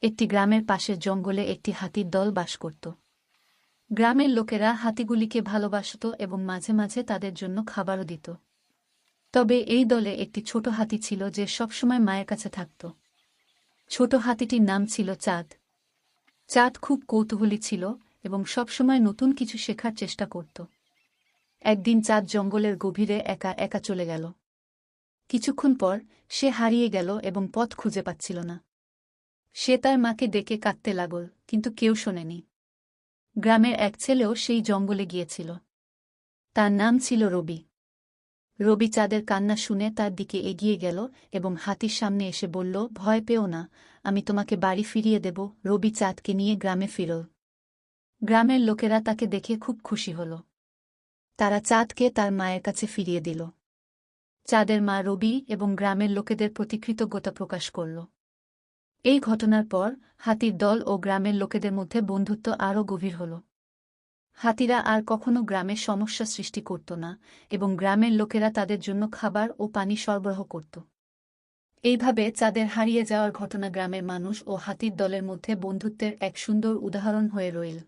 একটি গ্রামের পাশের জঙ্গলে একটি হাতির দল বাস করত। গ্রামের লোকেরা হাতিগুলিকে ভালোবাসত এবং মাঝে মাঝে তাদের জন্য খাবারও দিত। তবে এই দলে একটি ছোট হাতি ছিল যে সবসময় মায়ের কাছে থাকত। ছোট হাতিটির নাম ছিল চাঁদ। চাঁদ খুব কৌতূহলী ছিল এবং সবসময় নতুন কিছু শেখার চেষ্টা করত। একদিন চাঁদ জঙ্গলের গভীরে একা একা চলে গেল। কিছুক্ষণ পর সে হারিয়ে গেল এবং পথ খুঁজে পাচ্ছিল না। সে তার মাকে ডেকে কাঁদতে লাগল, কিন্তু কেউ শোনেনি। গ্রামের এক ছেলেও সেই জঙ্গলে গিয়েছিল। তার নাম ছিল রবি। রবি চাঁদের কান্না শুনে তার দিকে এগিয়ে গেল এবং হাতির সামনে এসে বলল, ভয় পেও না, আমি তোমাকে বাড়ি ফিরিয়ে দেব। রবি চাঁদকে নিয়ে গ্রামে ফিরল। গ্রামের লোকেরা তাকে দেখে খুব খুশি হল। তারা চাঁদকে তার মায়ের কাছে ফিরিয়ে দিল। চাঁদের মা রবি এবং গ্রামের লোকেদের প্রতি কৃতজ্ঞতা প্রকাশ করল। এই ঘটনার পর হাতির দল ও গ্রামের লোকেদের মধ্যে বন্ধুত্ব আরও গভীর হল। হাতিরা আর কখনো গ্রামে সমস্যা সৃষ্টি করত না এবং গ্রামের লোকেরা তাদের জন্য খাবার ও পানি সরবরাহ করত। এইভাবে চাঁদের হারিয়ে যাওয়ার ঘটনা গ্রামের মানুষ ও হাতির দলের মধ্যে বন্ধুত্বের এক সুন্দর উদাহরণ হয়ে রইল।